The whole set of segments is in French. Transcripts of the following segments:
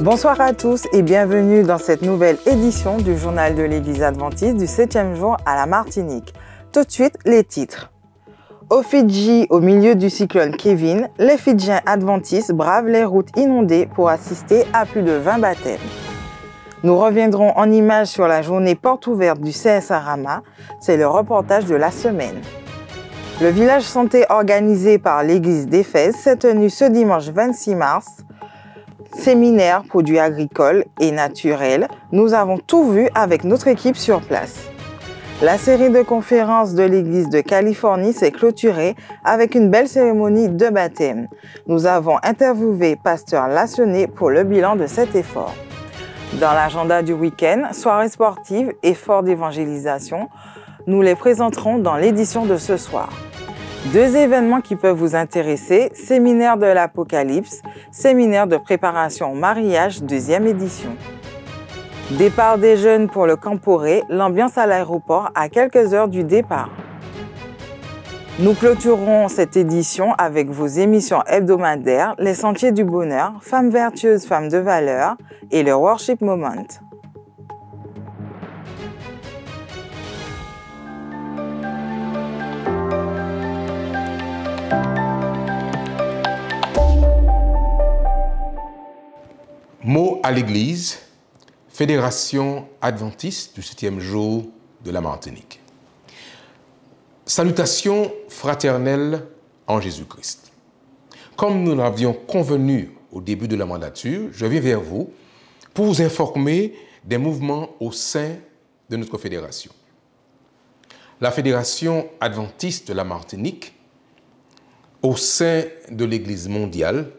Bonsoir à tous et bienvenue dans cette nouvelle édition du journal de l'Église adventiste du 7e jour à la Martinique. Tout de suite, les titres. Aux Fidji, au milieu du cyclone Kevin, les Fidjiens adventistes bravent les routes inondées pour assister à plus de 20 baptêmes. Nous reviendrons en images sur la journée porte ouverte du CSA Rama, c'est le reportage de la semaine. Le village santé organisé par l'église d'Éphèse s'est tenu ce dimanche 26 mars. Séminaire, produits agricoles et naturels, nous avons tout vu avec notre équipe sur place. La série de conférences de l'église de Californie s'est clôturée avec une belle cérémonie de baptême. Nous avons interviewé Pasteur Lassonné pour le bilan de cet effort. Dans l'agenda du week-end, soirée sportive et fort d'évangélisation, nous les présenterons dans l'édition de ce soir. Deux événements qui peuvent vous intéresser, séminaire de l'Apocalypse, séminaire de préparation au mariage, 2e édition. Départ des jeunes pour le Camporé, l'ambiance à l'aéroport à quelques heures du départ. Nous clôturerons cette édition avec vos émissions hebdomadaires, Les Sentiers du Bonheur, Femmes vertueuses, Femmes de valeur et le Worship Moment. Mot à l'Église, Fédération adventiste du 7e jour de la Martinique. Salutations fraternelles en Jésus-Christ. Comme nous l'avions convenu au début de la mandature, je viens vers vous pour vous informer des mouvements au sein de notre fédération. La Fédération adventiste de la Martinique, au sein de l'Église mondiale,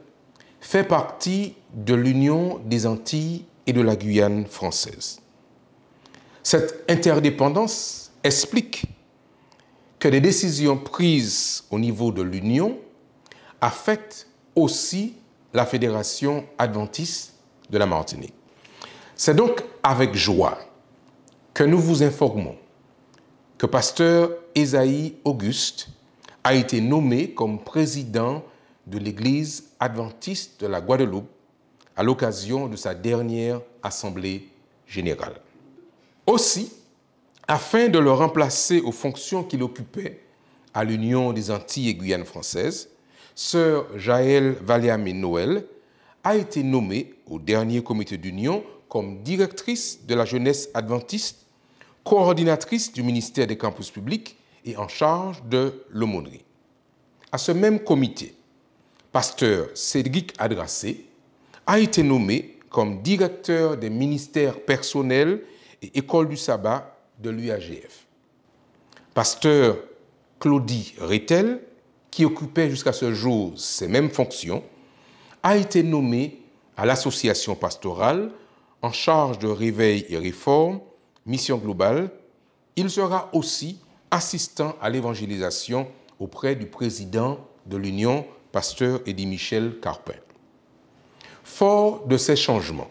fait partie de l'Union des Antilles et de la Guyane française. Cette interdépendance explique que les décisions prises au niveau de l'Union affectent aussi la Fédération adventiste de la Martinique. C'est donc avec joie que nous vous informons que Pasteur Esaïe Auguste a été nommé comme président de l'Église adventiste de la Guadeloupe à l'occasion de sa dernière assemblée générale. Aussi, afin de le remplacer aux fonctions qu'il occupait à l'Union des Antilles et Guyane françaises, sœur Jaël Valéamé-Noël a été nommée au dernier comité d'union comme directrice de la jeunesse adventiste, coordinatrice du ministère des campus publics et en charge de l'aumônerie. À ce même comité, Pasteur Cédric Adrassé a été nommé comme directeur des ministères personnels et école du sabbat de l'UAGF. Pasteur Claudie Rétel, qui occupait jusqu'à ce jour ces mêmes fonctions, a été nommé à l'association pastorale en charge de réveil et réforme, mission globale. Il sera aussi assistant à l'évangélisation auprès du président de l'Union, Pasteur Eddy Michel Carpin. Fort de ces changements,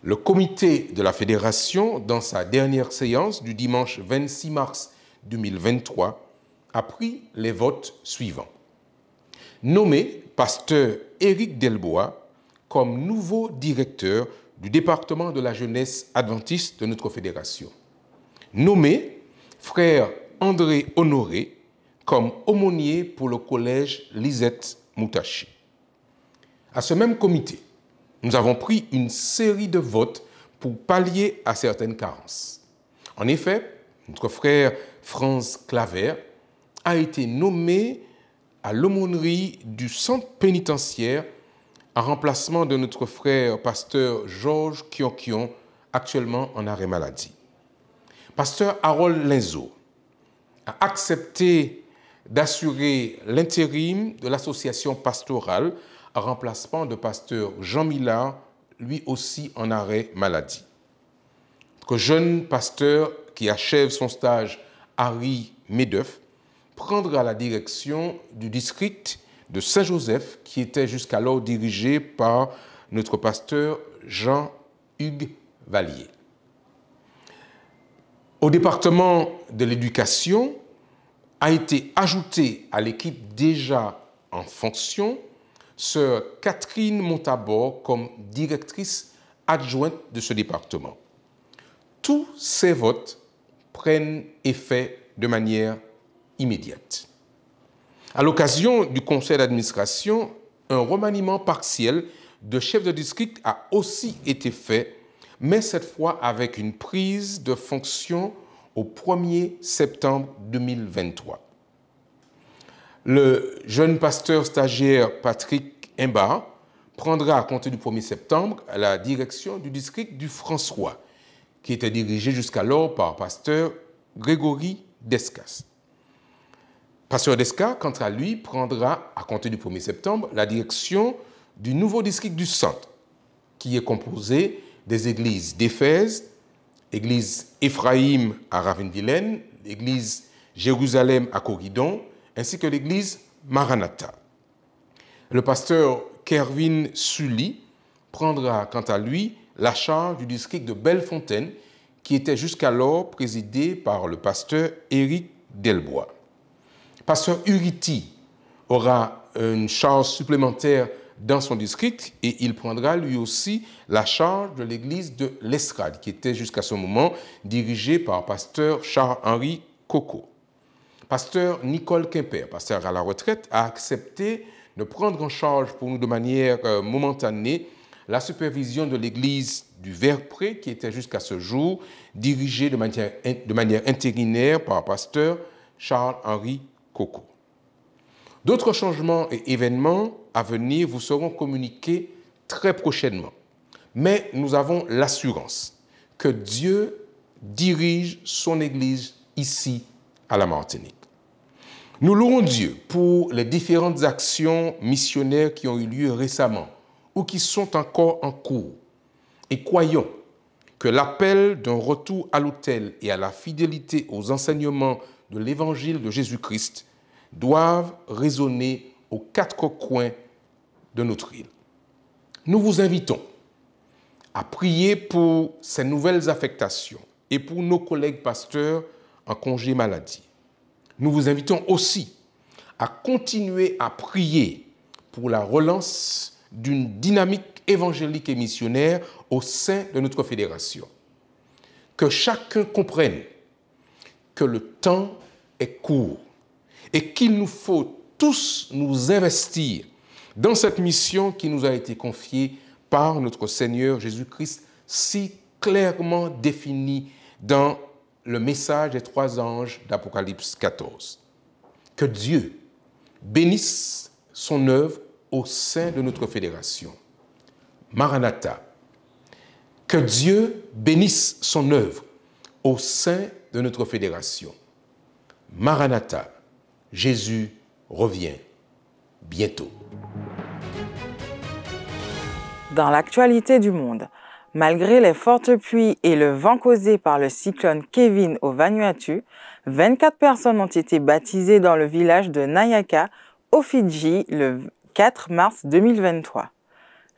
le comité de la Fédération, dans sa dernière séance du dimanche 26 mars 2023, a pris les votes suivants. Nommer Pasteur Éric Delbois comme nouveau directeur du département de la jeunesse adventiste de notre fédération. Nommer Frère André Honoré comme aumônier pour le collège Lisette Moutachi. À ce même comité, nous avons pris une série de votes pour pallier à certaines carences. En effet, notre frère Franz Claver a été nommé à l'aumônerie du centre pénitentiaire en remplacement de notre frère pasteur Georges Kionkion, actuellement en arrêt maladie. Pasteur Harold Linzo a accepté d'assurer l'intérim de l'association pastorale en remplacement de pasteur Jean Millard, lui aussi en arrêt maladie. Notre jeune pasteur qui achève son stage, Harry Medeuf, prendra la direction du district de Saint-Joseph qui était jusqu'alors dirigé par notre pasteur Jean-Hugues Vallier. Au département de l'éducation, a été ajouté à l'équipe déjà en fonction sœur Catherine Montabor comme directrice adjointe de ce département. Tous ces votes prennent effet de manière immédiate. À l'occasion du conseil d'administration, un remaniement partiel de chef de district a aussi été fait, mais cette fois avec une prise de fonction au 1er septembre 2023. Le jeune pasteur stagiaire Patrick Imba prendra à compter du 1er septembre la direction du district du François, qui était dirigé jusqu'alors par pasteur Grégory Descas. Pasteur Descas, quant à lui, prendra à compter du 1er septembre la direction du nouveau district du Centre, qui est composé des églises d'Éphèse, l'église Ephraïm à Ravindilène, l'église Jérusalem à Corridon, ainsi que l'église Maranatha. Le pasteur Kervin Sully prendra quant à lui la charge du district de Bellefontaine, qui était jusqu'alors présidé par le pasteur Éric Delbois. Pasteur Uriti aura une charge supplémentaire dans son district et il prendra lui aussi la charge de l'église de l'Estrade, qui était jusqu'à ce moment dirigée par pasteur Charles-Henri Coco. Pasteur Nicole Quimper, pasteur à la retraite, a accepté de prendre en charge pour nous de manière momentanée la supervision de l'église du Verpré, qui était jusqu'à ce jour dirigée de manière intérimaire par pasteur Charles-Henri Coco. D'autres changements et événements à venir vous seront communiqués très prochainement. Mais nous avons l'assurance que Dieu dirige son Église ici à la Martinique. Nous louons Dieu pour les différentes actions missionnaires qui ont eu lieu récemment ou qui sont encore en cours. Et croyons que l'appel d'un retour à l'autel et à la fidélité aux enseignements de l'Évangile de Jésus-Christ doivent résonner aux quatre coins de notre île. Nous vous invitons à prier pour ces nouvelles affectations et pour nos collègues pasteurs en congé maladie. Nous vous invitons aussi à continuer à prier pour la relance d'une dynamique évangélique et missionnaire au sein de notre fédération. Que chacun comprenne que le temps est court et qu'il nous faut tous nous investir dans cette mission qui nous a été confiée par notre Seigneur Jésus-Christ, si clairement définie dans le message des 3 anges d'Apocalypse 14. Que Dieu bénisse son œuvre au sein de notre fédération. Maranatha. Que Dieu bénisse son œuvre au sein de notre fédération. Maranatha. Jésus revient bientôt. Dans l'actualité du monde, malgré les fortes pluies et le vent causé par le cyclone Kevin au Vanuatu, 24 personnes ont été baptisées dans le village de Nayaka, aux Fidji, le 4 mars 2023.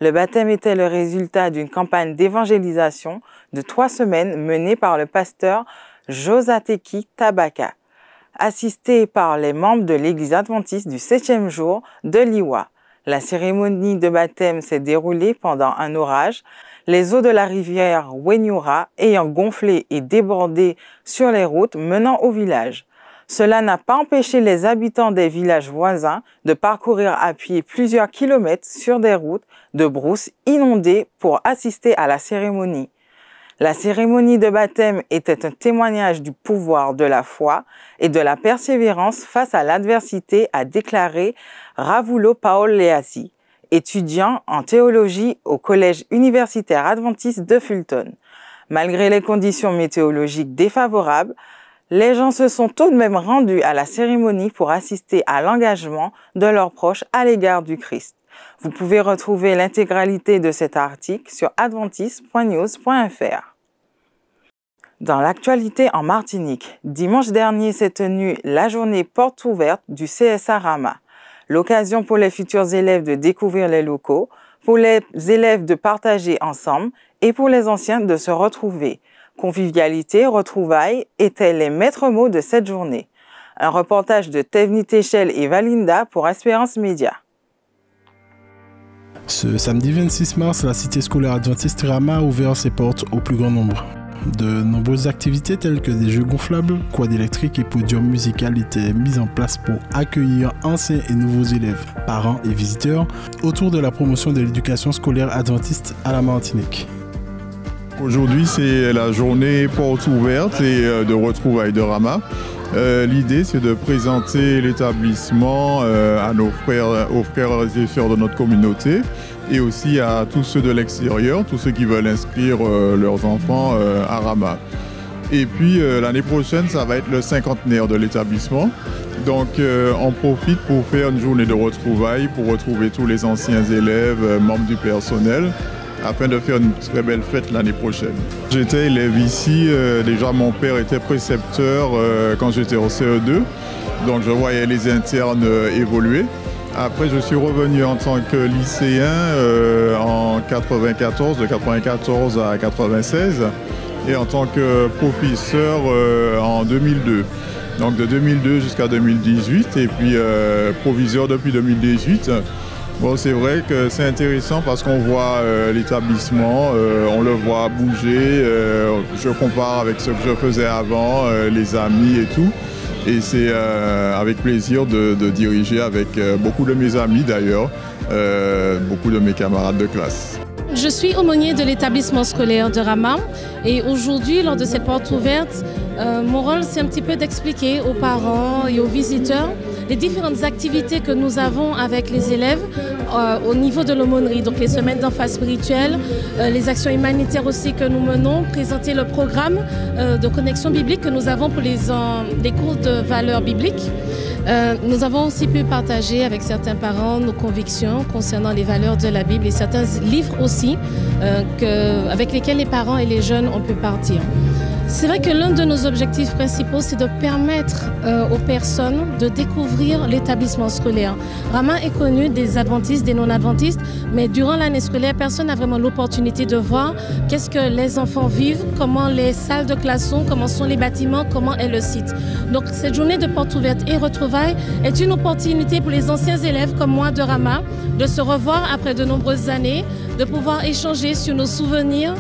Le baptême était le résultat d'une campagne d'évangélisation de 3 semaines menée par le pasteur Josateki Tabaka, assisté par les membres de l'Église adventiste du 7e jour de Liwa. La cérémonie de baptême s'est déroulée pendant un orage, les eaux de la rivière Wenyura ayant gonflé et débordé sur les routes menant au village. Cela n'a pas empêché les habitants des villages voisins de parcourir à pied plusieurs kilomètres sur des routes de brousse inondées pour assister à la cérémonie. La cérémonie de baptême était un témoignage du pouvoir de la foi et de la persévérance face à l'adversité, a déclaré Ravulo Paoleasi, étudiant en théologie au Collège universitaire adventiste de Fulton. Malgré les conditions météorologiques défavorables, les gens se sont tout de même rendus à la cérémonie pour assister à l'engagement de leurs proches à l'égard du Christ. Vous pouvez retrouver l'intégralité de cet article sur adventiste.news.fr. Dans l'actualité en Martinique, dimanche dernier s'est tenue la journée porte ouverte du CSA Rama. L'occasion pour les futurs élèves de découvrir les locaux, pour les élèves de partager ensemble et pour les anciens de se retrouver. Convivialité, retrouvailles étaient les maîtres mots de cette journée. Un reportage de Tevni Techel et Valinda pour Espérance Média. Ce samedi 26 mars, la cité scolaire adventiste Rama a ouvert ses portes au plus grand nombre. De nombreuses activités telles que des jeux gonflables, quad électriques et podiums musicaux étaient mises en place pour accueillir anciens et nouveaux élèves, parents et visiteurs autour de la promotion de l'éducation scolaire adventiste à la Martinique. Aujourd'hui, c'est la journée porte ouverte et de retrouvailles de Rama. L'idée, c'est de présenter l'établissement aux frères et sœurs de notre communauté et aussi à tous ceux de l'extérieur, tous ceux qui veulent inscrire leurs enfants à Rama. Et puis l'année prochaine, ça va être le 50aire de l'établissement. Donc on profite pour faire une journée de retrouvailles, pour retrouver tous les anciens élèves, membres du personnel, afin de faire une très belle fête l'année prochaine. J'étais élève ici, déjà mon père était précepteur quand j'étais au CE2, donc je voyais les internes évoluer. Après, je suis revenu en tant que lycéen en 94, de 94 à 96, et en tant que professeur en 2002. Donc de 2002 jusqu'à 2018, et puis proviseur depuis 2018. Bon, c'est vrai que c'est intéressant parce qu'on voit l'établissement, on le voit bouger, je compare avec ce que je faisais avant, les amis et tout. Et c'est avec plaisir de diriger avec beaucoup de mes amis d'ailleurs, beaucoup de mes camarades de classe. Je suis aumônier de l'établissement scolaire de Rama et aujourd'hui, lors de cette porte ouverte, mon rôle c'est un petit peu d'expliquer aux parents et aux visiteurs les différentes activités que nous avons avec les élèves au niveau de l'aumônerie, donc les semaines d'enfants spirituels, les actions humanitaires aussi que nous menons, présenter le programme de connexion biblique que nous avons pour les cours de valeurs bibliques. Nous avons aussi pu partager avec certains parents nos convictions concernant les valeurs de la Bible et certains livres aussi avec lesquels les parents et les jeunes ont pu partir. C'est vrai que l'un de nos objectifs principaux, c'est de permettre aux personnes de découvrir l'établissement scolaire. Rama est connu des adventistes, des non-adventistes, mais durant l'année scolaire, personne n'a vraiment l'opportunité de voir qu'est-ce que les enfants vivent, comment les salles de classe sont, comment sont les bâtiments, comment est le site. Donc cette journée de porte ouverte et retrouvailles est une opportunité pour les anciens élèves comme moi de Rama de se revoir après de nombreuses années, de pouvoir échanger sur nos souvenirs,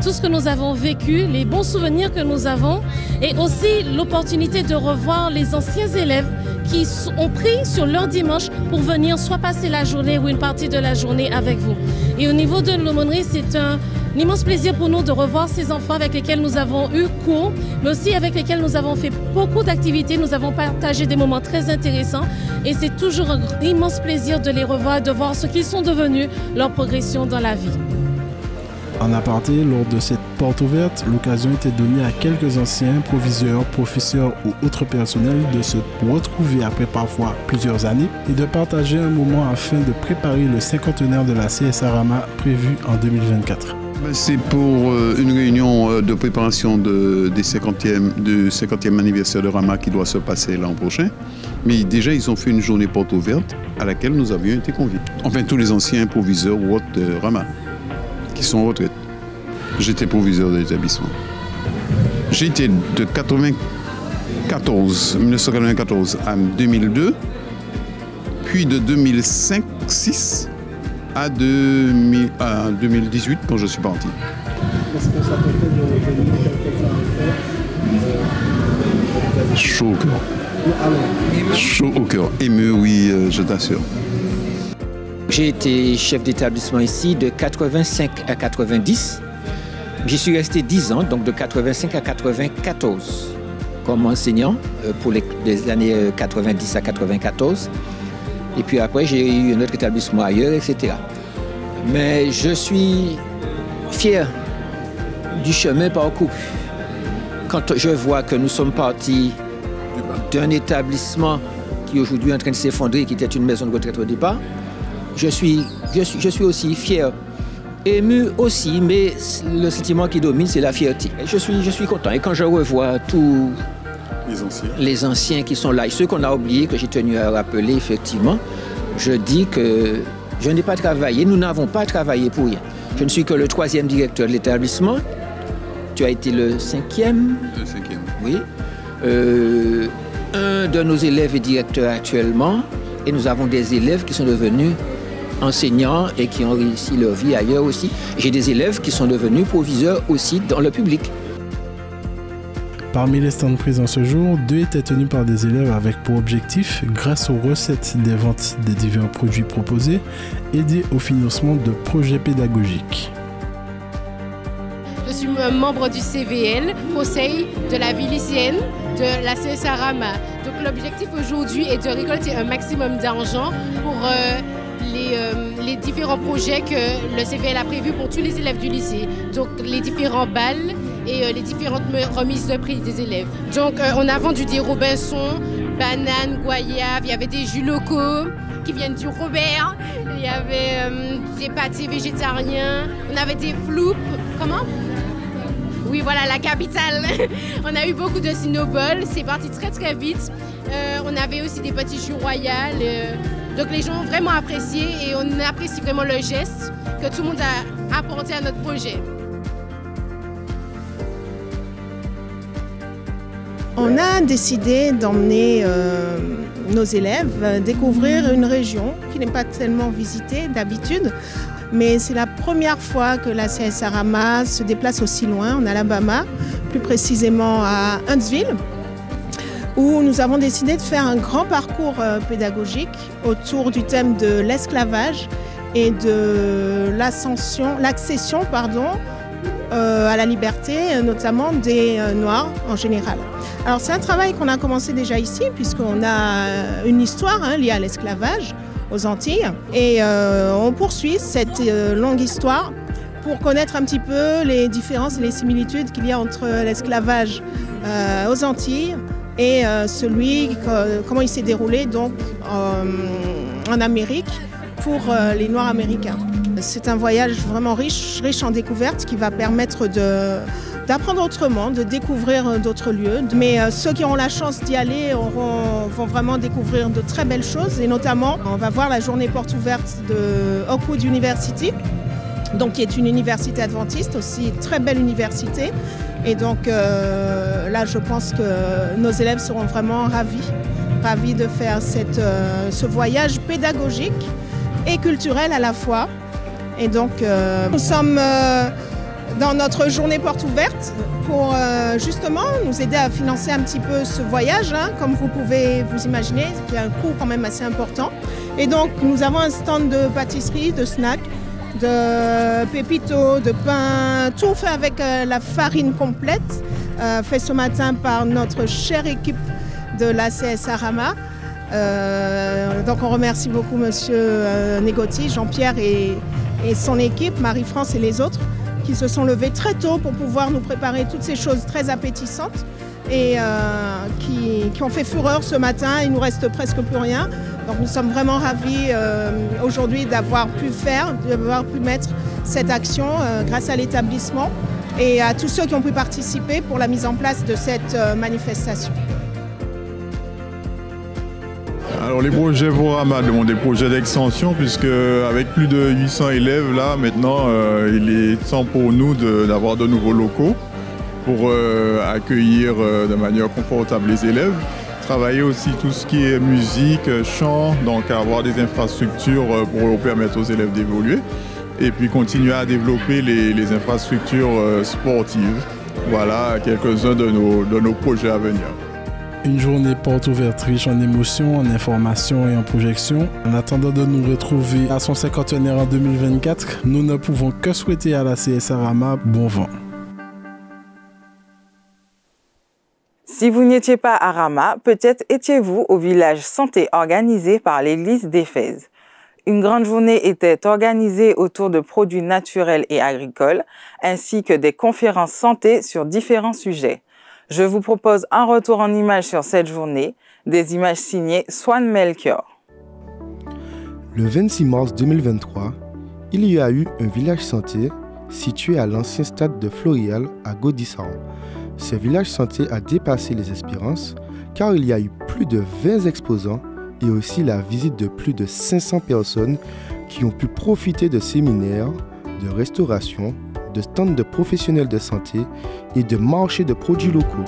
tout ce que nous avons vécu, les bons souvenirs que nous avons et aussi l'opportunité de revoir les anciens élèves qui ont pris sur leur dimanche pour venir soit passer la journée ou une partie de la journée avec vous. Et au niveau de l'aumônerie, c'est un immense plaisir pour nous de revoir ces enfants avec lesquels nous avons eu cours, mais aussi avec lesquels nous avons fait beaucoup d'activités, nous avons partagé des moments très intéressants et c'est toujours un immense plaisir de les revoir, de voir ce qu'ils sont devenus, leur progression dans la vie. En aparté, lors de cette porte ouverte, l'occasion était donnée à quelques anciens proviseurs, professeurs ou autres personnels de se retrouver après parfois plusieurs années et de partager un moment afin de préparer le 50aire de la CSA Rama prévu en 2024. C'est pour une réunion de préparation du 50e anniversaire de Rama qui doit se passer l'an prochain. Mais déjà, ils ont fait une journée porte ouverte à laquelle nous avions été conviés. Enfin, tous les anciens proviseurs ou autres de Rama qui sont en retraite. J'étais proviseur de l'établissement. J'ai été de 1994 à 2002, puis de 2005-6 à 2018 quand je suis parti. Est-ce que ça te fait de revenir quelques temps après Chaud au cœur. Chaud au cœur. Ému, oui, je t'assure. J'ai été chef d'établissement ici de 85 à 90. J'y suis resté 10 ans, donc de 85 à 94 comme enseignant pour les années 90 à 94. Et puis après, j'ai eu un autre établissement ailleurs, etc. Mais je suis fier du chemin parcouru. Quand je vois que nous sommes partis d'un établissement qui aujourd'hui est en train de s'effondrer, qui était une maison de retraite au départ, je suis aussi fier, ému aussi, mais le sentiment qui domine, c'est la fierté. Et je suis content. Et quand je revois tous les anciens qui sont là, et ceux qu'on a oubliés, que j'ai tenu à rappeler, effectivement, je dis que je n'ai pas travaillé, nous n'avons pas travaillé pour rien. Je ne suis que le 3e directeur de l'établissement. Tu as été le 5e. Le 5e. Oui. Un de nos élèves est directeur actuellement. Et nous avons des élèves qui sont devenus enseignants et qui ont réussi leur vie ailleurs aussi. J'ai des élèves qui sont devenus proviseurs aussi dans le public. Parmi les stands présents ce jour, 2 étaient tenus par des élèves avec pour objectif, grâce aux recettes des ventes des divers produits proposés, aider au financement de projets pédagogiques. Je suis membre du CVL, Conseil de la vie lycéenne de la CSA Rama. Donc l'objectif aujourd'hui est de récolter un maximum d'argent pour les différents projets que le CVL a prévus pour tous les élèves du lycée. Donc les différents bals et les différentes remises de prix des élèves. Donc on a vendu des Robinson, bananes, goyaves, il y avait des jus locaux qui viennent du Robert, il y avait des pâtés végétariens, on avait des floupes, comment ? Oui, voilà, la capitale. On a eu beaucoup de Cinnobol, c'est parti très très vite. On avait aussi des petits jus royaux. Donc les gens ont vraiment apprécié et on apprécie vraiment le geste que tout le monde a apporté à notre projet. On a décidé d'emmener nos élèves découvrir une région qui n'est pas tellement visitée d'habitude. Mais c'est la première fois que la CSA Rama se déplace aussi loin, en Alabama, plus précisément à Huntsville, où nous avons décidé de faire un grand parcours pédagogique autour du thème de l'esclavage et de l'accession à la liberté, notamment des Noirs en général. Alors c'est un travail qu'on a commencé déjà ici, puisqu'on a une histoire liée à l'esclavage aux Antilles. Et on poursuit cette longue histoire pour connaître un petit peu les différences et les similitudes qu'il y a entre l'esclavage aux Antilles et comment il s'est déroulé donc en Amérique pour les Noirs américains. C'est un voyage vraiment riche en découvertes qui va permettre d'apprendre autrement, de découvrir d'autres lieux. Mais ceux qui auront la chance d'y aller vont vraiment découvrir de très belles choses. Et notamment, on va voir la journée porte ouverte de Oakwood University, donc qui est une université adventiste, aussi très belle université. Et donc là, je pense que nos élèves seront vraiment ravis de faire ce voyage pédagogique et culturel à la fois. Et donc, nous sommes dans notre journée porte ouverte pour justement nous aider à financer un petit peu ce voyage, comme vous pouvez vous imaginer, qui a un coût quand même assez important. Et donc, nous avons un stand de pâtisserie, de snacks, de pépitos, de pain, tout fait avec la farine complète, fait ce matin par notre chère équipe de la CSA Rama. Donc on remercie beaucoup Monsieur Négotti, Jean-Pierre et son équipe, Marie-France et les autres, qui se sont levés très tôt pour pouvoir nous préparer toutes ces choses très appétissantes et qui ont fait fureur ce matin. Il ne nous reste presque plus rien. Donc nous sommes vraiment ravis aujourd'hui d'avoir pu mettre cette action grâce à l'établissement et à tous ceux qui ont pu participer pour la mise en place de cette manifestation. Alors les projets pour Rama sont des projets d'extension puisque avec plus de 800 élèves là maintenant il est temps pour nous d'avoir de nouveaux locaux pour accueillir de manière confortable les élèves. Travailler aussi tout ce qui est musique, chant, donc avoir des infrastructures pour permettre aux élèves d'évoluer et puis continuer à développer les infrastructures sportives. Voilà quelques-uns de nos projets à venir. Une journée porte ouverte riche en émotions, en informations et en projections. En attendant de nous retrouver à son 50e en 2024, nous ne pouvons que souhaiter à la CSA Rama bon vent. Si vous n'étiez pas à Rama, peut-être étiez-vous au village santé organisé par l'église d'Éphèse. Une grande journée était organisée autour de produits naturels et agricoles, ainsi que des conférences santé sur différents sujets. Je vous propose un retour en images sur cette journée, des images signées Swan Melchior. Le 26 mars 2023, il y a eu un village santé situé à l'ancien stade de Florial à Godissan. Ce village santé a dépassé les espérances car il y a eu plus de 20 exposants et aussi la visite de plus de 500 personnes qui ont pu profiter de séminaires, de restauration, de stands de professionnels de santé et de marchés de produits locaux.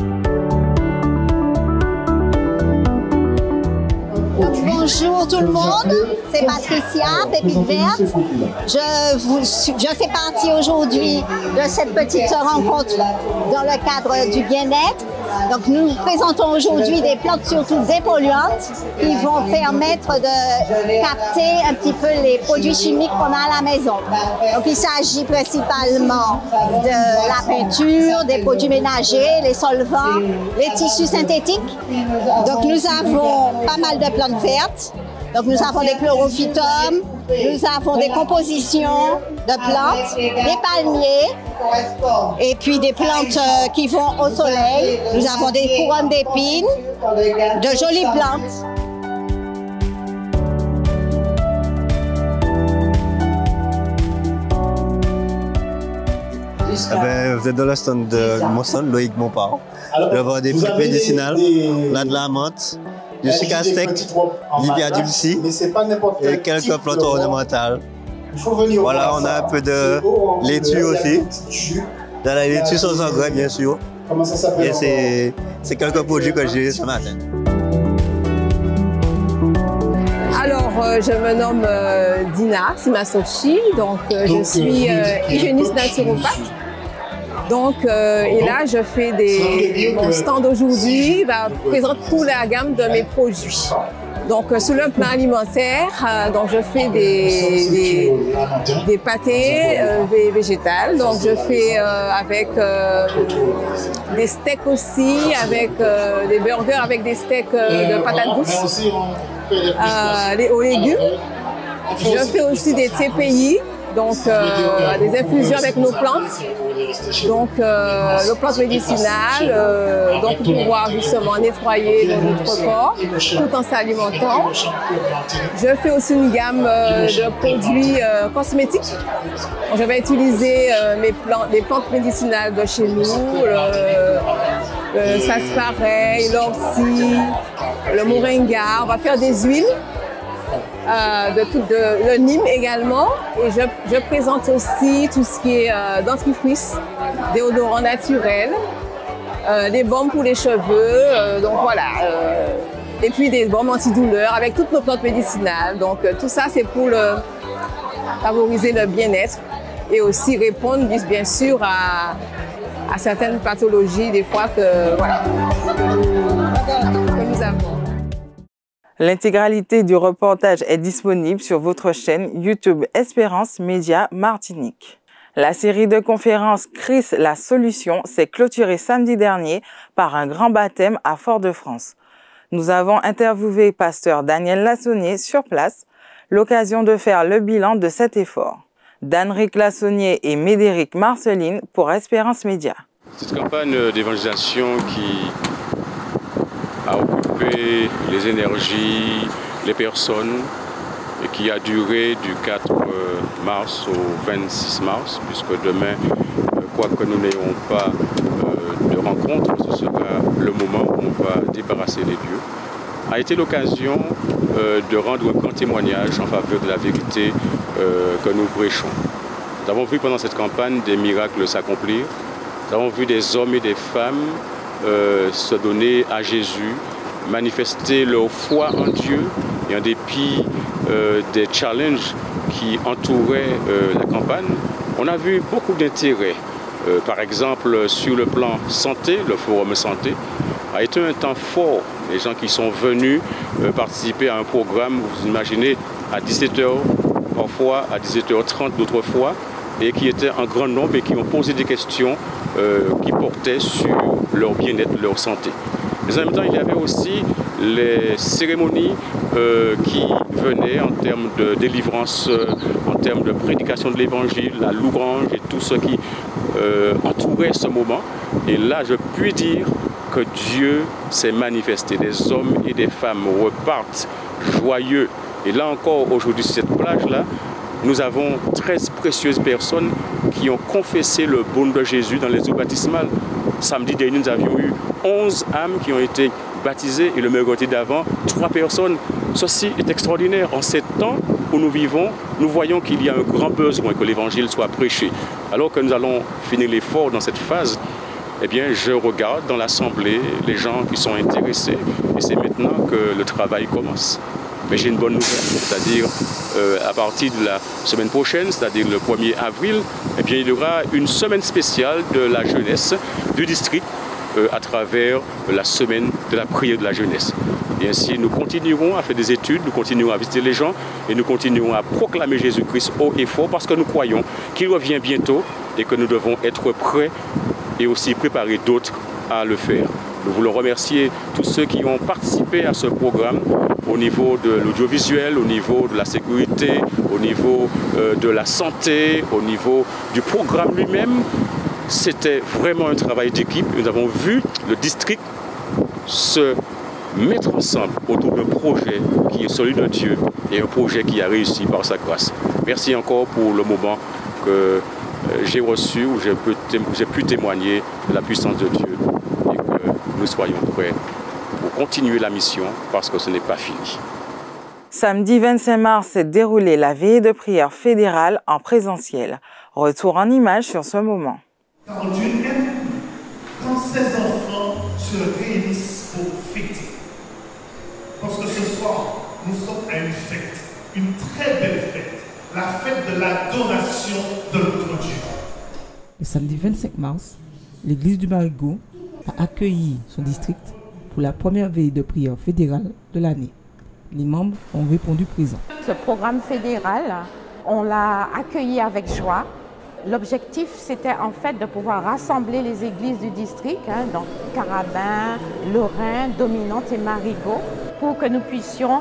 Bonjour tout le monde, c'est Patricia, Pépite Verte. Je fais partie aujourd'hui de cette petite rencontre dans le cadre du bien-être. Donc nous présentons aujourd'hui des plantes surtout dépolluantes qui vont permettre de capter un petit peu les produits chimiques qu'on a à la maison. Donc il s'agit principalement de la peinture, des produits ménagers, les solvants, les tissus synthétiques. Donc nous avons pas mal de plantes vertes. Donc nous avons des chlorophytums, nous avons des compositions de plantes, des palmiers et puis des plantes qui vont au soleil. Nous avons des couronnes d'épines, de jolies plantes. Vous êtes dans le stand de mon stand, Loïc Montpart. Je vends des fruits médicinales, là de la menthe, du sucre à steak, du via dulci et quelques plantes ornementales. Voilà, on a un peu de laitue aussi. Dans la laitue sans engrais, bien sûr. Et c'est quelques produits que j'ai ce matin. Alors, je me nomme Dina Simasochi, donc je suis hygiéniste naturopathe. Donc, et là, je fais mon stand aujourd'hui présente toute la gamme de mes produits. Donc, sur le plan alimentaire, donc je fais des pâtés végétales. Donc, je fais avec des steaks aussi, avec des burgers avec des steaks de patates douces, aux légumes. Je fais aussi des TPI, donc des infusions avec nos plantes. Donc, nos plantes médicinales, donc pour pouvoir justement nettoyer notre corps tout en s'alimentant. Je fais aussi une gamme de produits cosmétiques. Donc, je vais utiliser les plantes médicinales de chez nous, le sarsaparilla, l'ortie, le moringa. On va faire des huiles. Le Nîmes également, et je présente aussi tout ce qui est dentifrice, déodorant naturel, des baumes pour les cheveux, donc voilà, et puis des baumes antidouleurs avec toutes nos plantes médicinales. Donc tout ça c'est pour favoriser le bien-être et aussi répondre bien sûr à certaines pathologies des fois que nous avons. L'intégralité du reportage est disponible sur votre chaîne YouTube Espérance Média Martinique. La série de conférences Christ la solution s'est clôturée samedi dernier par un grand baptême à Fort-de-France. Nous avons interviewé pasteur Daniel Lassonnier sur place, l'occasion de faire le bilan de cet effort. Danric Lassonnier et Médéric Marceline pour Espérance Média. Cette campagne d'évangélisation qui a occupé les énergies, les personnes, et qui a duré du 4 mars au 26 mars, puisque demain, quoique nous n'ayons pas de rencontre, ce sera le moment où on va débarrasser les lieux, a été l'occasion de rendre un grand témoignage en faveur de la vérité que nous prêchons. Nous avons vu pendant cette campagne des miracles s'accomplir, nous avons vu des hommes et des femmes se donner à Jésus, manifester leur foi en Dieu et en dépit des challenges qui entouraient la campagne. On a vu beaucoup d'intérêt. Par exemple, sur le plan santé, le forum santé a été un temps fort. Les gens qui sont venus participer à un programme, vous imaginez, à 17h, parfois à 17h30 d'autres fois, et qui étaient en grand nombre et qui ont posé des questions qui portaient sur leur bien-être, leur santé. Mais en même temps, il y avait aussi les cérémonies qui venaient en termes de délivrance, en termes de prédication de l'évangile, la louange et tout ce qui entourait ce moment. Et là, je puis dire que Dieu s'est manifesté. Des hommes et des femmes repartent joyeux. Et là encore, aujourd'hui, sur cette plage-là, nous avons 13 précieuses personnes qui ont confessé le baume de Jésus dans les eaux baptismales. Samedi dernier, nous avions eu 11 âmes qui ont été baptisées et le mercredi d'avant, 3 personnes. Ceci est extraordinaire. En ces temps où nous vivons, nous voyons qu'il y a un grand besoin que l'évangile soit prêché. Alors que nous allons finir l'effort dans cette phase, eh bien, je regarde dans l'Assemblée les gens qui sont intéressés et c'est maintenant que le travail commence. Mais j'ai une bonne nouvelle, c'est-à-dire à partir de la semaine prochaine, c'est-à-dire le 1er avril, eh bien, il y aura une semaine spéciale de la jeunesse du district à travers la semaine de la prière de la jeunesse. Et ainsi, nous continuerons à faire des études, nous continuerons à visiter les gens et nous continuerons à proclamer Jésus-Christ haut et fort parce que nous croyons qu'il revient bientôt et que nous devons être prêts et aussi préparer d'autres à le faire. Nous voulons remercier tous ceux qui ont participé à ce programme au niveau de l'audiovisuel, au niveau de la sécurité, au niveau de la santé, au niveau du programme lui-même. C'était vraiment un travail d'équipe. Nous avons vu le district se mettre ensemble autour d'un projet qui est celui de Dieu et un projet qui a réussi par sa grâce. Merci encore pour le moment que j'ai reçu, où j'ai pu témoigner de la puissance de Dieu et que nous soyons prêts pour continuer la mission parce que ce n'est pas fini. Samedi 25 mars s'est déroulée la veillée de prière fédérale en présentiel. Retour en images sur ce moment. Car Dieu aime quand ses enfants se réunissent pour fêter. Parce que ce soir, nous sommes à une fête, une très belle fête, la fête de l'adoration de notre Dieu. Le samedi 25 mars, l'église du Marigot a accueilli son district pour la première veillée de prière fédérale de l'année. Les membres ont répondu présents. Ce programme fédéral, on l'a accueilli avec joie. L'objectif, c'était en fait de pouvoir rassembler les églises du district, donc Carabin, Lorrain, Dominante et Marigot, pour que nous puissions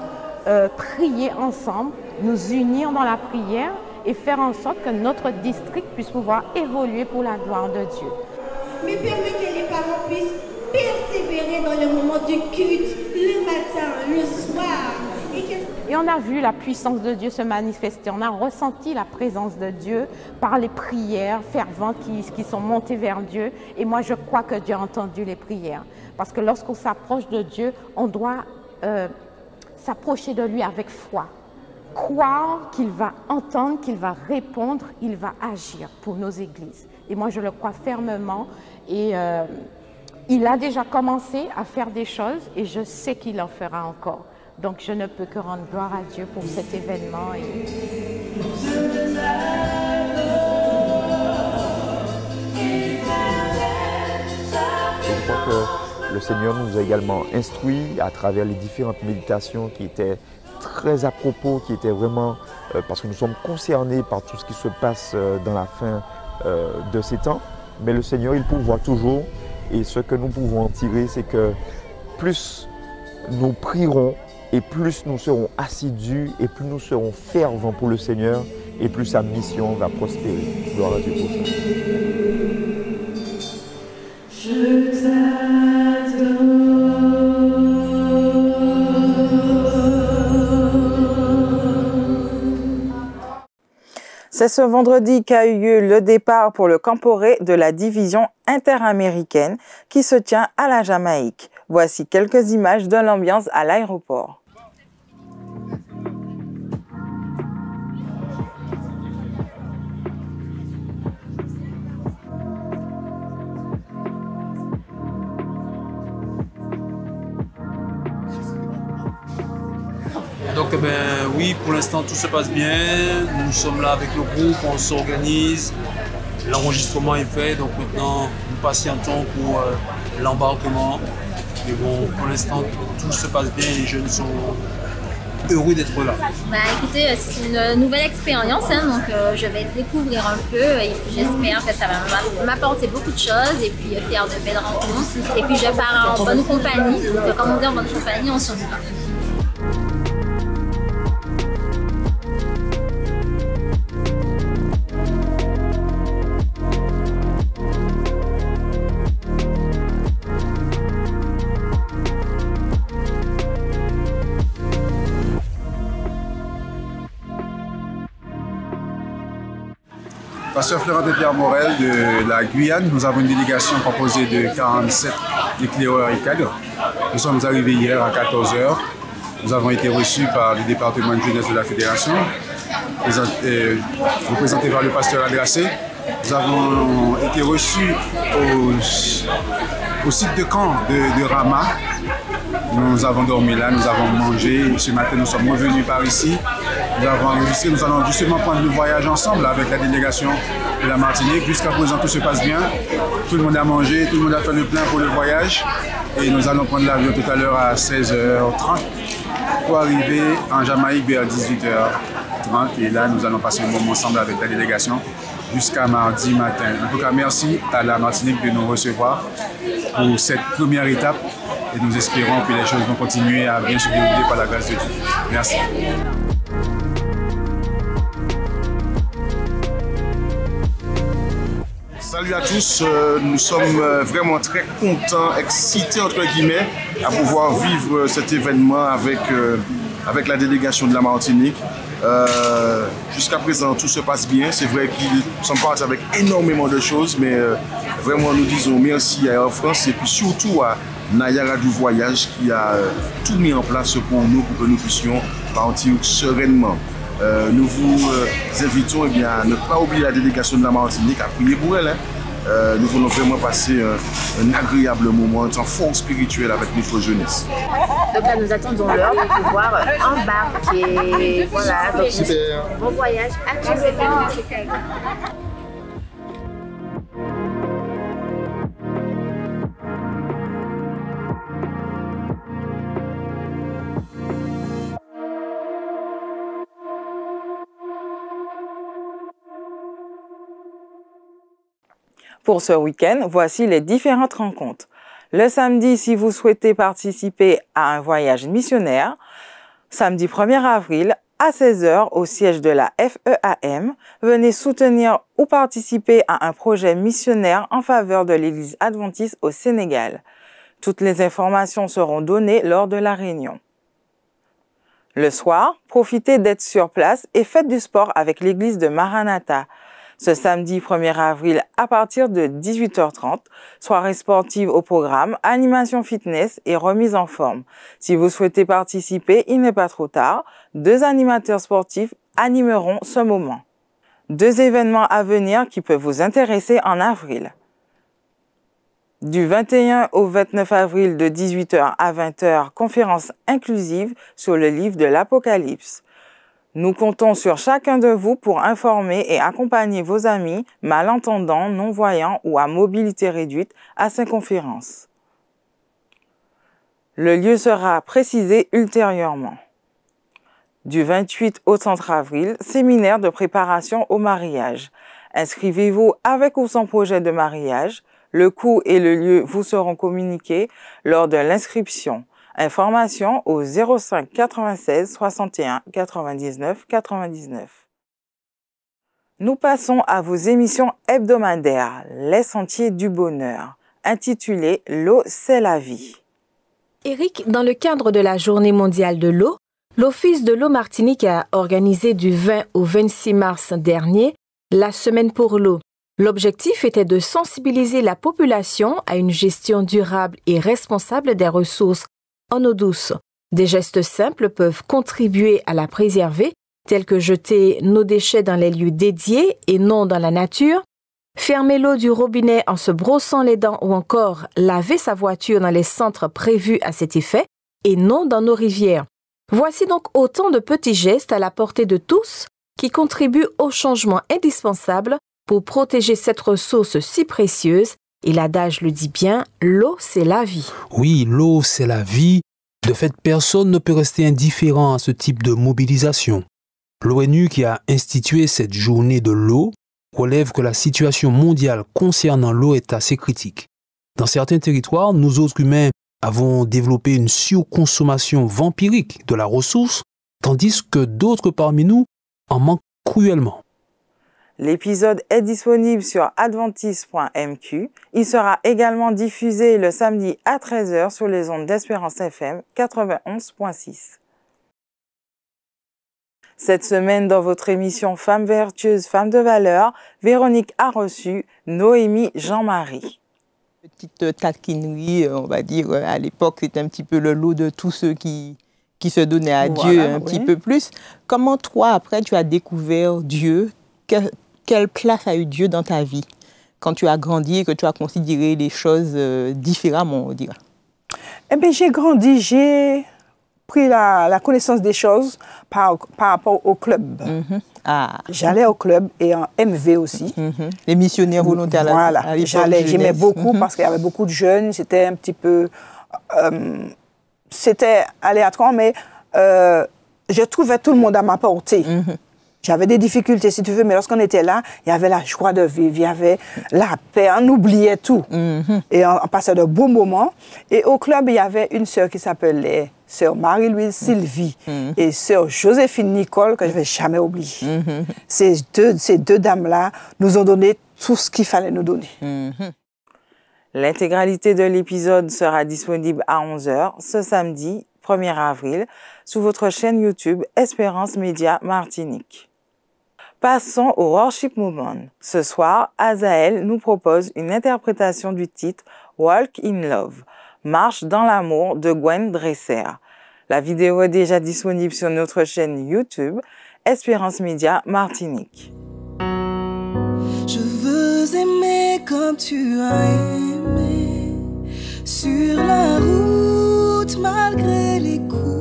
prier ensemble, nous unir dans la prière et faire en sorte que notre district puisse pouvoir évoluer pour la gloire de Dieu. Mais permet que les parents puissent persévérer dans le moment du culte, le matin, le soir. Et on a vu la puissance de Dieu se manifester, on a ressenti la présence de Dieu par les prières ferventes qui sont montées vers Dieu. Et moi, je crois que Dieu a entendu les prières. Parce que lorsqu'on s'approche de Dieu, on doit s'approcher de lui avec foi. Croire qu'il va entendre, qu'il va répondre, il va agir pour nos églises. Et moi, je le crois fermement. Et il a déjà commencé à faire des choses et je sais qu'il en fera encore. Donc, je ne peux que rendre gloire à Dieu pour cet événement. Je crois que le Seigneur nous a également instruits à travers les différentes méditations qui étaient très à propos, qui étaient vraiment, parce que nous sommes concernés par tout ce qui se passe dans la fin de ces temps. Mais le Seigneur, il pourvoit toujours. Et ce que nous pouvons en tirer, c'est que plus nous prierons, et plus nous serons assidus, et plus nous serons fervents pour le Seigneur, et plus sa mission va prospérer. Gloire à Dieu pour ça. Je t'adore. C'est ce vendredi qu'a eu lieu le départ pour le Camporé de la division interaméricaine qui se tient à la Jamaïque. Voici quelques images de l'ambiance à l'aéroport. Donc oui, pour l'instant tout se passe bien, nous sommes là avec le groupe, on s'organise, l'enregistrement est fait, donc maintenant nous patientons pour l'embarquement. Mais bon, pour l'instant tout se passe bien, les jeunes sont heureux d'être là. Bah écoutez, c'est une nouvelle expérience, donc je vais découvrir un peu et puis j'espère que ça va m'apporter beaucoup de choses et puis faire de belles rencontres. Et puis je pars en bonne compagnie, donc comme on dit en bonne compagnie, on survit pas. Pasteur Florent de Pierre Morel de la Guyane, nous avons une délégation composée de 47 éclaireurs et cadres. Nous sommes arrivés hier à 14 h. Nous avons été reçus par le département de jeunesse de la Fédération, représenté par le pasteur Adrassé, Nous avons été reçus au site de camp de Rama. Nous avons dormi là, nous avons mangé. Ce matin, nous sommes revenus par ici. Nous avons enregistré, nous allons justement prendre le voyage ensemble avec la délégation de la Martinique. Jusqu'à présent, tout se passe bien. Tout le monde a mangé, tout le monde a fait le plein pour le voyage. Et nous allons prendre l'avion tout à l'heure à 16h30 pour arriver en Jamaïque vers 18h30. Et là, nous allons passer un moment ensemble avec la délégation jusqu'à mardi matin. En tout cas, merci à la Martinique de nous recevoir pour cette première étape. Et nous espérons que les choses vont continuer à bien se dérouler par la grâce de Dieu. Merci. Salut à tous, nous sommes vraiment très contents, excités entre guillemets, à pouvoir vivre cet événement avec la délégation de la Martinique. Jusqu'à présent, tout se passe bien. C'est vrai qu'ils sont partis avec énormément de choses, mais vraiment nous disons merci à Air France et puis surtout à Nayara du Voyage qui a tout mis en place pour nous, pour que nous puissions partir sereinement. Nous vous invitons à ne pas oublier la délégation de la Martinique, à prier pour elle. Nous voulons vraiment passer un agréable moment, un temps fort spirituel avec notre jeunesse. Donc là, nous attendons l'heure pour pouvoir embarquer. Voilà, donc super. Bon voyage à tous les deux. Pour ce week-end, voici les différentes rencontres. Le samedi, si vous souhaitez participer à un voyage missionnaire, samedi 1er avril à 16h au siège de la FEAM, venez soutenir ou participer à un projet missionnaire en faveur de l'Église adventiste au Sénégal. Toutes les informations seront données lors de la réunion. Le soir, profitez d'être sur place et faites du sport avec l'Église de Maranatha. Ce samedi 1er avril à partir de 18h30, soirée sportive au programme, animation fitness et remise en forme. Si vous souhaitez participer, il n'est pas trop tard. 2 animateurs sportifs animeront ce moment. 2 événements à venir qui peuvent vous intéresser en avril. Du 21 au 29 avril de 18h à 20h, conférence inclusive sur le livre de l'Apocalypse. Nous comptons sur chacun de vous pour informer et accompagner vos amis, malentendants, non-voyants ou à mobilité réduite à ces conférences. Le lieu sera précisé ultérieurement. Du 28 au 30 avril, séminaire de préparation au mariage. Inscrivez-vous avec ou sans projet de mariage. Le coût et le lieu vous seront communiqués lors de l'inscription. Informations au 05 96 61 99 99. Nous passons à vos émissions hebdomadaires, Les Sentiers du Bonheur, intitulées L'eau, c'est la vie. Eric, dans le cadre de la Journée mondiale de l'eau, l'Office de l'eau Martinique a organisé du 20 au 26 mars dernier la Semaine pour l'eau. L'objectif était de sensibiliser la population à une gestion durable et responsable des ressources en eau douce. Des gestes simples peuvent contribuer à la préserver, tels que jeter nos déchets dans les lieux dédiés et non dans la nature, fermer l'eau du robinet en se brossant les dents ou encore laver sa voiture dans les centres prévus à cet effet et non dans nos rivières. Voici donc autant de petits gestes à la portée de tous qui contribuent au changement indispensable pour protéger cette ressource si précieuse. Et l'adage le dit bien, l'eau, c'est la vie. Oui, l'eau, c'est la vie. De fait, personne ne peut rester indifférent à ce type de mobilisation. L'ONU, qui a institué cette journée de l'eau, relève que la situation mondiale concernant l'eau est assez critique. Dans certains territoires, nous autres humains avons développé une surconsommation vampirique de la ressource, tandis que d'autres parmi nous en manquent cruellement. L'épisode est disponible sur adventiste.mq. Il sera également diffusé le samedi à 13h sur les ondes d'Espérance FM 91.6. Cette semaine, dans votre émission Femmes vertueuses, femmes de valeur, Véronique a reçu Noémie Jean-Marie. Petite taquinerie, on va dire, à l'époque, c'était un petit peu le lot de tous ceux qui se donnaient à Dieu un petit peu plus. Comment toi, après, tu as découvert Dieu? quelle place a eu Dieu dans ta vie quand tu as grandi et que tu as considéré les choses différemment, on dirait? Eh bien, j'ai grandi, j'ai pris la connaissance des choses par rapport au club. J'allais au club et en MV aussi. Les missionnaires volontaires. Voilà, j'aimais beaucoup parce qu'il y avait beaucoup de jeunes, c'était un petit peu... c'était aléatoire, mais je trouvais tout le monde à ma portée. J'avais des difficultés, si tu veux, mais lorsqu'on était là, il y avait la joie de vivre, il y avait la paix, on oubliait tout. Et on passait de bons moments. Et au club, il y avait une sœur qui s'appelait sœur Marie-Louise Sylvie et sœur Joséphine Nicole, que je ne vais jamais oublier. Ces deux dames-là nous ont donné tout ce qu'il fallait nous donner. L'intégralité de l'épisode sera disponible à 11h ce samedi 1er avril sur votre chaîne YouTube Espérance Média Martinique. Passons au Worship Moment. Ce soir, Azaël nous propose une interprétation du titre Walk in Love, Marche dans l'amour de Gwen Dresser. La vidéo est déjà disponible sur notre chaîne YouTube Espérance Média Martinique. Je veux aimer comme tu as aimé, sur la route malgré les coups.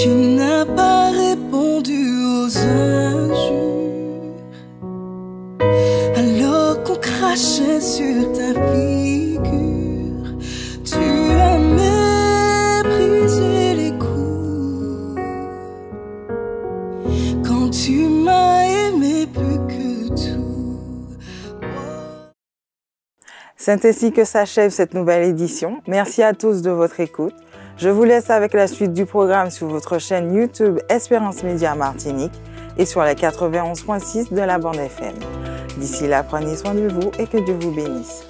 Tu n'as pas répondu aux injures, alors qu'on crachait sur ta figure. Tu as méprisé les coups, quand tu m'as aimé plus que tout. C'est ainsi que s'achève cette nouvelle édition. Merci à tous de votre écoute. Je vous laisse avec la suite du programme sur votre chaîne YouTube Espérance Média Martinique et sur les 91.6 de la bande FM. D'ici là, prenez soin de vous et que Dieu vous bénisse.